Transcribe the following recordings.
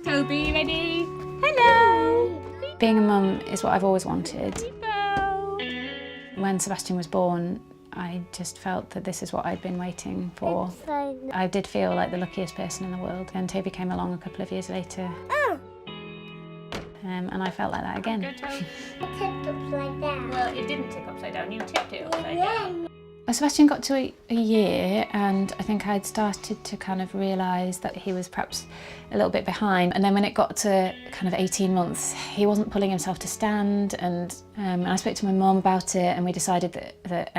Toby, you ready? Hello! Being a mum is what I've always wanted. When Sebastian was born, I just felt that this is what I'd been waiting for. I did feel like the luckiest person in the world. And Toby came along a couple of years later. And I felt like that again. It tipped upside down. Well, it didn't tip upside down, you tipped it upside down. Sebastian got to a year, and I think I'd started to kind of realise that he was perhaps a little bit behind. And then when it got to kind of 18 months, he wasn't pulling himself to stand, and I spoke to my mum about it, and we decided that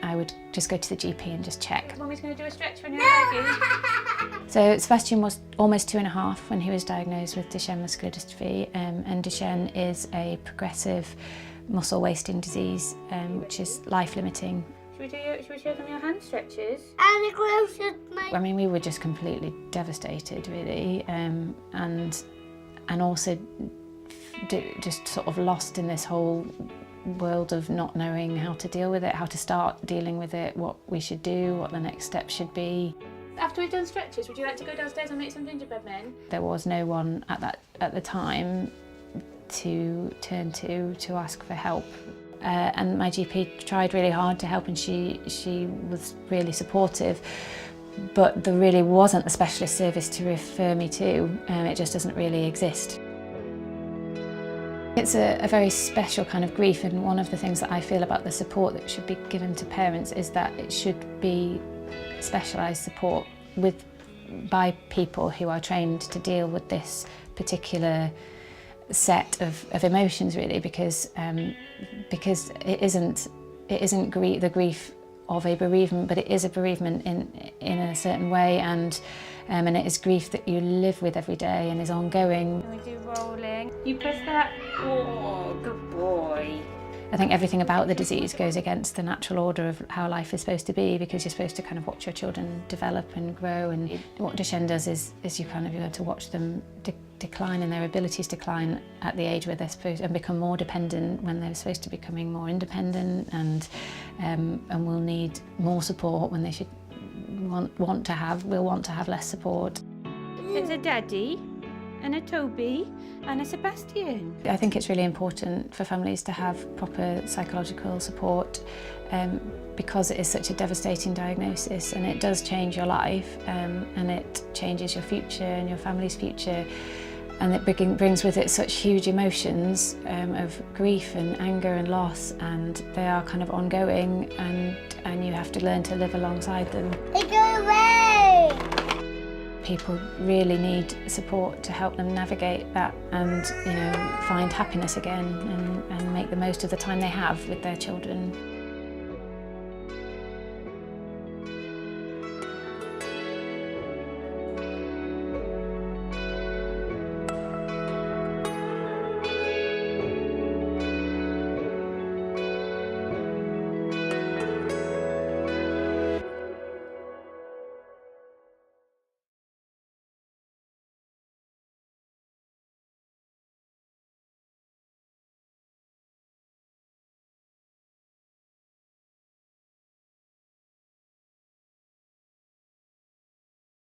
I would just go to the GP and just check. Mummy's going to do a stretch when you're ready. So Sebastian was almost 2.5 when he was diagnosed with Duchenne muscular dystrophy, and Duchenne is a progressive muscle wasting disease, which is life-limiting. Should we show them your hand stretches? And closer my... I mean, we were just completely devastated, really, and also just sort of lost in this whole world of not knowing how to deal with it, how to start dealing with it, what we should do, what the next step should be. After we've done stretches, would you like to go downstairs and make some gingerbread men? There was no one at the time to turn to ask for help. And my GP tried really hard to help, and she was really supportive, but there really wasn't a specialist service to refer me to. It just doesn't really exist. It's a very special kind of grief, and one of the things that I feel about the support that should be given to parents is that it should be specialised support by people who are trained to deal with this particular set of emotions, really, because it isn't the grief of a bereavement, but it is a bereavement in a certain way, and it is grief that you live with every day and is ongoing. Can we do rolling? You press that. Oh, good boy. I think everything about the disease goes against the natural order of how life is supposed to be, because you're supposed to kind of watch your children develop and grow, and what Duchenne does is you learn to watch them decline, and their abilities decline at the age where they're supposed and become more dependent when they're supposed to be becoming more independent, and will need more support when they should want to have less support. It's a daddy and a Toby and a Sebastian. I think it's really important for families to have proper psychological support, because it is such a devastating diagnosis, and it does change your life, and it changes your future and your family's future, and it brings with it such huge emotions of grief and anger and loss, and they are kind of ongoing, and you have to learn to live alongside them. They go away! People really need support to help them navigate that and, find happiness again, and make the most of the time they have with their children.